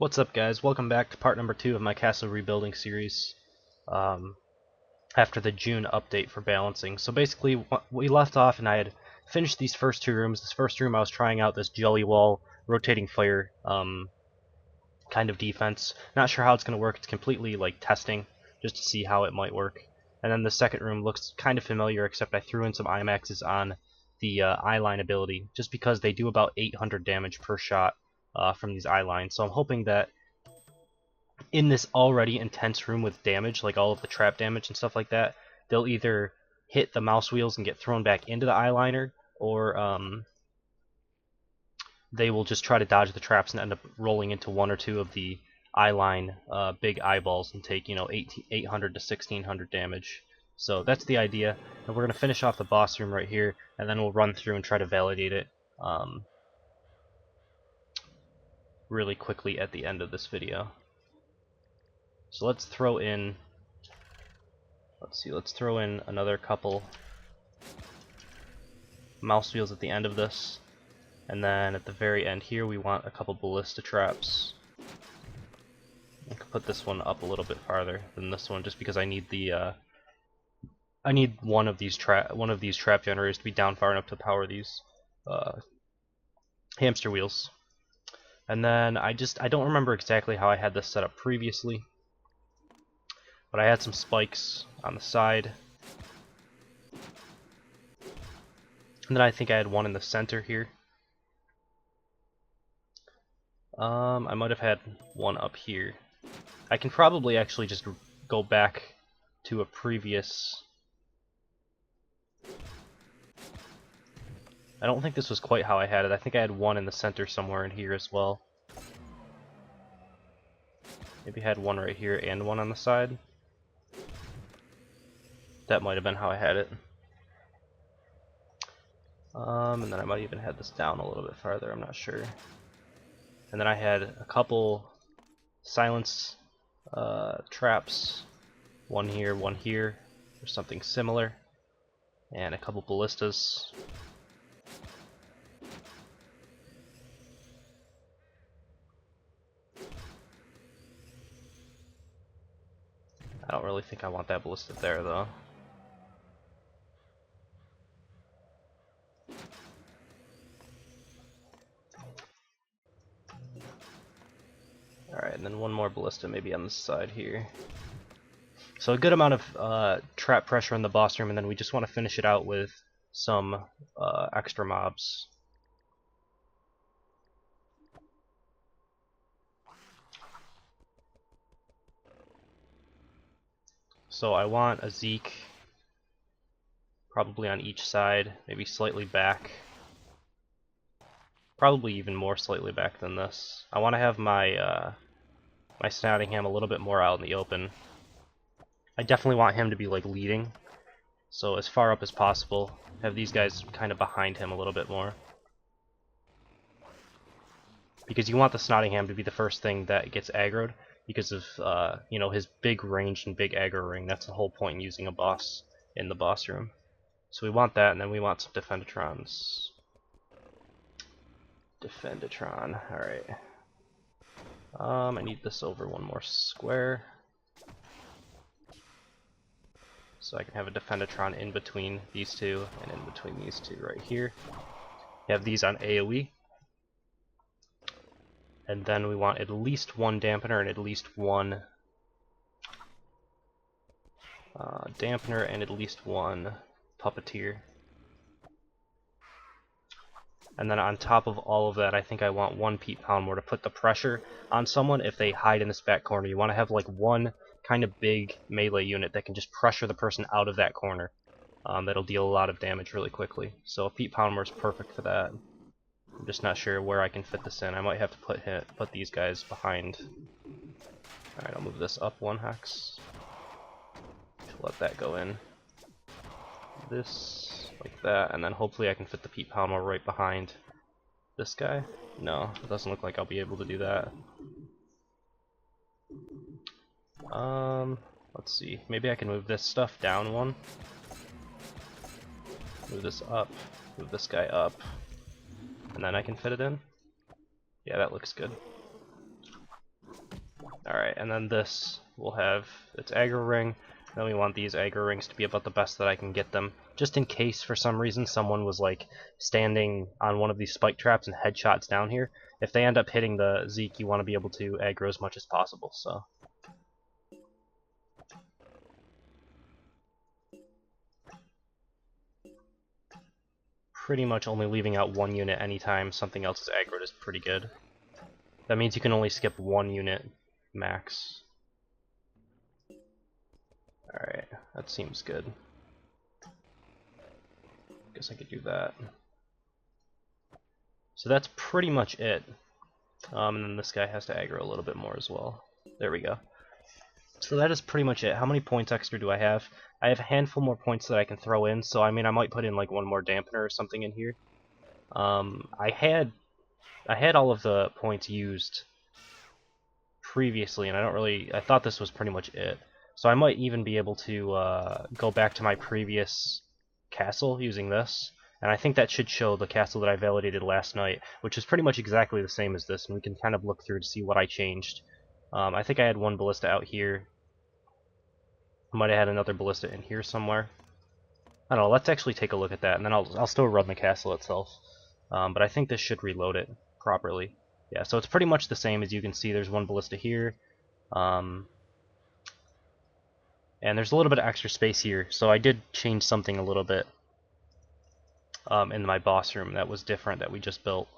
What's up, guys? Welcome back to part number 2 of my castle rebuilding series after the June update for balancing. So basically we left off and I had finished these first two rooms. This first room I was trying out this jelly wall rotating fire kind of defense. Not sure how it's going to work. It's completely like testing just to see how it might work. And then the second room looks kind of familiar, except I threw in some IMAXs on the eyeline ability just because they do about 800 damage per shot from these eye lines. So I'm hoping that in this already intense room with damage, like all of the trap damage and stuff like that, they'll either hit the mouse wheels and get thrown back into the eyeliner, or they will just try to dodge the traps and end up rolling into one or two of the eyeline big eyeballs and take 800 to 1600 damage. So that's the idea, and we're going to finish off the boss room right here, and then we'll run through and try to validate it really quickly at the end of this video. So let's throw in, let's throw in another couple mouse wheels at the end of this, and then at the very end here we want a couple ballista traps. I can put this one up a little bit farther than this one just because I need the I need one of these trap generators to be down far enough to power these hamster wheels. And then I don't remember exactly how I had this set up previously, but I had some spikes on the side, and then I think I had one in the center here. I might have had one up here. I can probably actually just go back to a previous... I don't think this was quite how I had it. I think I had one in the center somewhere in here as well. Maybe I had one right here and one on the side. That might have been how I had it. And then I might even had this down a little bit farther, I'm not sure. And then I had a couple silence traps, one here, or something similar, and a couple ballistas. I don't really think I want that ballista there though. Alright, and then one more ballista maybe on this side here. So a good amount of trap pressure in the boss room, and then we just want to finish it out with some extra mobs. So I want a Zeke probably on each side, maybe slightly back. Probably even more slightly back than this. I want to have my my Snottingham a little bit more out in the open. I definitely want him to be like leading, so as far up as possible. Have these guys kind of behind him a little bit more, because you want the Snottingham to be the first thing that gets aggroed because of his big range and big aggro ring. That's the whole point in using a boss in the boss room. So we want that, and then we want some Defendatrons. Defendatron, alright. I need this over one more square, so I can have a Defendatron in between these two, and in between these two right here. You have these on AoE. And then we want at least one dampener and at least one dampener and at least one puppeteer. And then on top of all of that, I think I want one Pete Poundmore to put the pressure on someone if they hide in this back corner. You want to have like one kind of big melee unit that can just pressure the person out of that corner. That'll deal a lot of damage really quickly. So Pete Poundmore is perfect for that. I'm just not sure where I can fit this in. I might have to put these guys behind. Alright, I'll move this up one hex. Let that go in. This, like that, and then hopefully I can fit the Pete Poundmore right behind this guy. No, it doesn't look like I'll be able to do that. Let's see. Maybe I can move this stuff down one. Move this up. Move this guy up. And then I can fit it in. Yeah, that looks good. Alright, and then this will have its aggro ring. Then we want these aggro rings to be about the best that I can get them, just in case for some reason someone was like standing on one of these spike traps and headshots down here. If they end up hitting the Zeke, you want to be able to aggro as much as possible, so. Pretty much only leaving out one unit anytime something else is aggroed is pretty good. That means you can only skip one unit max. Alright, that seems good. Guess I could do that. So that's pretty much it. And then this guy has to aggro a little bit more as well. There we go. So that is pretty much it. How many points extra do I have? I have a handful more points that I can throw in, so I mean I might put in like one more dampener or something in here. I had all of the points used previously, and I thought this was pretty much it. So I might even be able to go back to my previous castle using this, and I think that should show the castle that I validated last night, which is pretty much exactly the same as this, and we can kind of look through to see what I changed. I think I had one ballista out here. I might have had another ballista in here somewhere. I don't know, let's actually take a look at that, and then I'll still run the castle itself. But I think this should reload it properly. Yeah, so it's pretty much the same. As you can see, there's one ballista here. And there's a little bit of extra space here, so I did change something a little bit in my boss room that was different that we just built.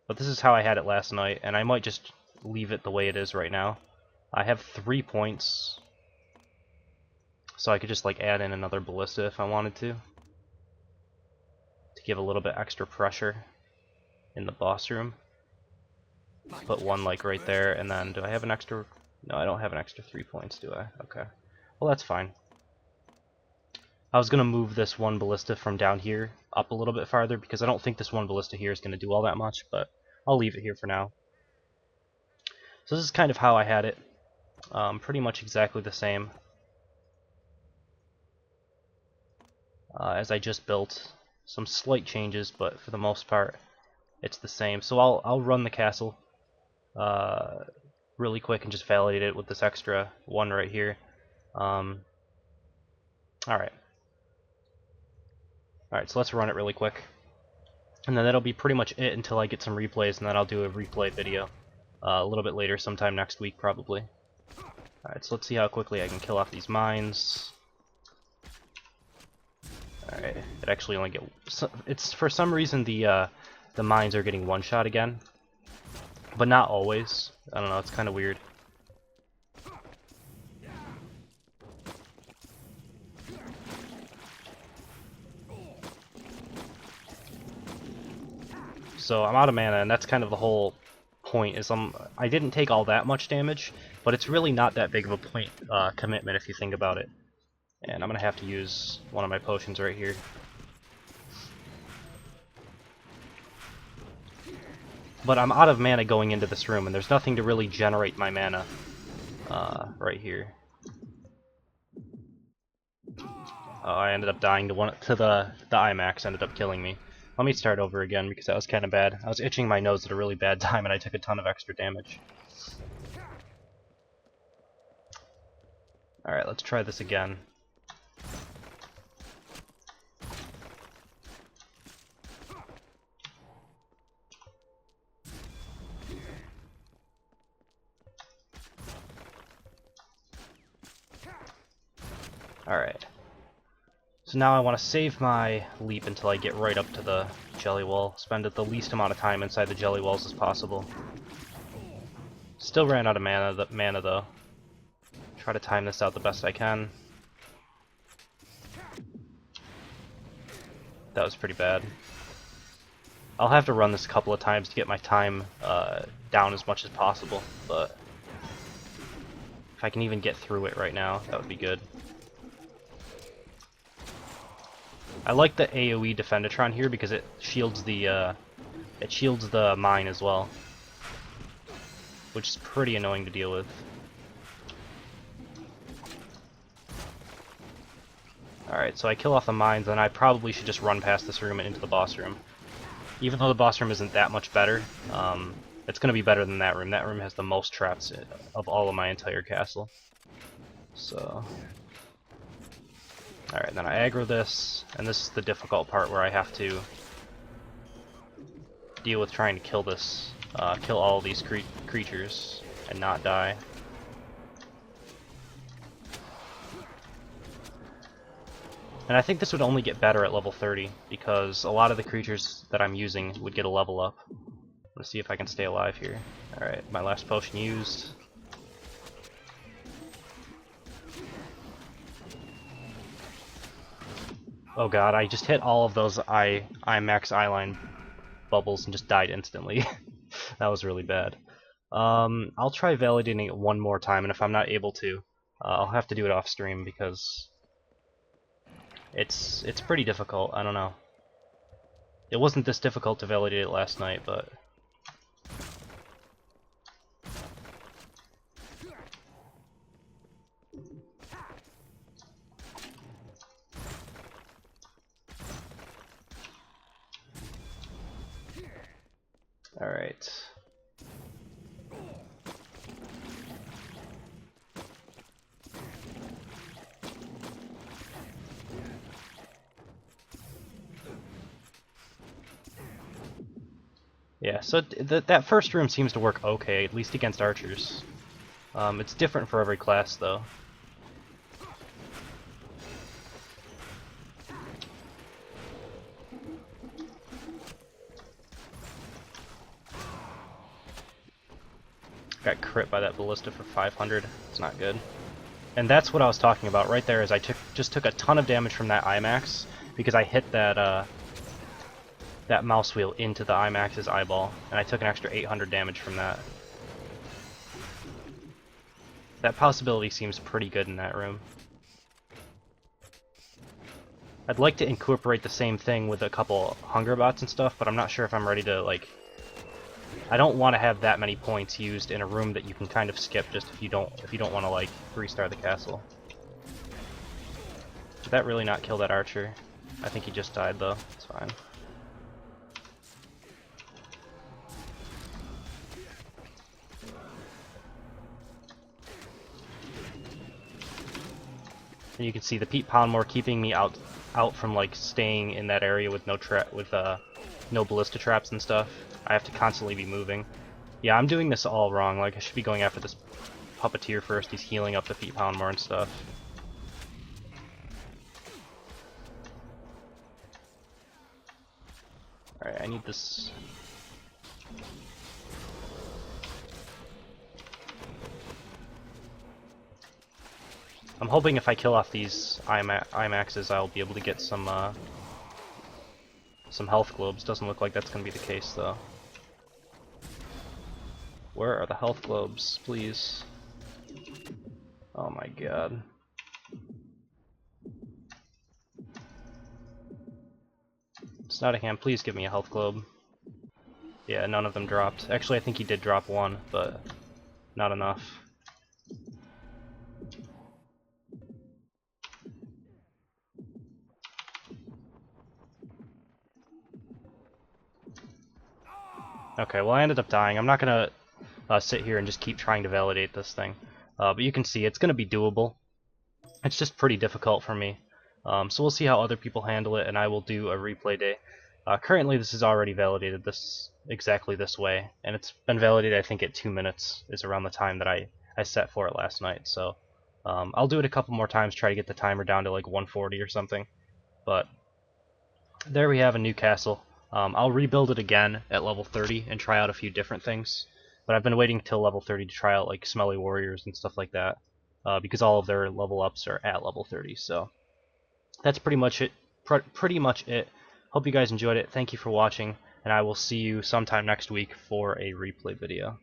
But this is how I had it last night, and I might just leave it the way it is right now. I have 3 points, so I could just like add in another ballista if I wanted to give a little bit extra pressure in the boss room. Put one like right there, and then do I have an extra? No, I don't have an extra 3 points, do I? Okay. Well, that's fine. I was going to move this one ballista from down here up a little bit farther because I don't think this one ballista here is going to do all that much, but I'll leave it here for now. So this is kind of how I had it. Pretty much exactly the same as I just built. Some slight changes, but for the most part it's the same. So I'll run the castle really quick and just validate it with this extra one right here. Alright, so let's run it really quick. And then that'll be pretty much it until I get some replays, and then I'll do a replay video a little bit later, sometime next week probably. Alright, so let's see how quickly I can kill off these mines. Alright, it actually only it's for some reason the mines are getting one shot again, but not always. I don't know, it's kind of weird. So I'm out of mana, and that's kind of the whole point. Is I didn't take all that much damage, but it's really not that big of a point commitment if you think about it. And I'm gonna have to use one of my potions right here. But I'm out of mana going into this room, and there's nothing to really generate my mana right here. Oh, I ended up dying to the IMAX. Ended up killing me. Let me start over again because that was kind of bad. I was itching my nose at a really bad time, and I took a ton of extra damage. All right, let's try this again. Alright. So now I want to save my leap until I get right up to the jelly wall. Spend the least amount of time inside the jelly walls as possible. Still ran out of mana though. Try to time this out the best I can. That was pretty bad. I'll have to run this a couple of times to get my time down as much as possible, but if I can even get through it right now, that would be good. I like the AoE Defendatron here because it shields the mine as well, which is pretty annoying to deal with. Alright, so I kill off the mines, and I probably should just run past this room and into the boss room. Even though the boss room isn't that much better, It's going to be better than that room. That room has the most traps of all of my entire castle. So, alright, then I aggro this, and this is the difficult part where I have to deal with trying to kill this, kill all of these creatures and not die. And I think this would only get better at level 30, because a lot of the creatures that I'm using would get a level up. Let's see if I can stay alive here. Alright, my last potion used. Oh god, I just hit all of those IMAX eyeline bubbles and just died instantly. That was really bad. I'll try validating it one more time, and if I'm not able to, I'll have to do it off stream because it's pretty difficult. I don't know. It wasn't this difficult to validate it last night, but alright. Yeah, so that first room seems to work okay, at least against archers. It's different for every class, though. Got crit by that ballista for 500. It's not good. And that's what I was talking about right there. Is I just took a ton of damage from that IMAX because I hit that that mouse wheel into the IMAX's eyeball, and I took an extra 800 damage from that. That possibility seems pretty good in that room. I'd like to incorporate the same thing with a couple hunger bots and stuff, but I'm not sure if I'm ready to, like... I don't want to have that many points used in a room that you can kind of skip just if you don't want to, like, restart the castle. Did that really not kill that archer? I think he just died, though. It's fine. And you can see the Peat Poundmore keeping me out from, like, staying in that area with no ballista traps and stuff. I have to constantly be moving. Yeah, I'm doing this all wrong. Like, I should be going after this puppeteer first. He's healing up the Peat Poundmore and stuff. Alright, I need this. I'm hoping if I kill off these IMAXs, I'll be able to get some health globes. Doesn't look like that's going to be the case, though. Where are the health globes, please? Oh my god. Snottingham, please give me a health globe. Yeah, none of them dropped. Actually, I think he did drop one, but not enough. Okay, well I ended up dying. I'm not gonna sit here and just keep trying to validate this thing. But you can see it's gonna be doable. It's just pretty difficult for me. So we'll see how other people handle it, and I will do a replay day. Currently this is already validated exactly this way, and it's been validated I think at 2 minutes is around the time that I set for it last night. So I'll do it a couple more times, try to get the timer down to like 140 or something. But there we have a new castle. I'll rebuild it again at level 30 and try out a few different things. But I've been waiting till level 30 to try out like Smelly Warriors and stuff like that, because all of their level ups are at level 30. So that's pretty much it. Hope you guys enjoyed it. Thank you for watching, and I will see you sometime next week for a replay video.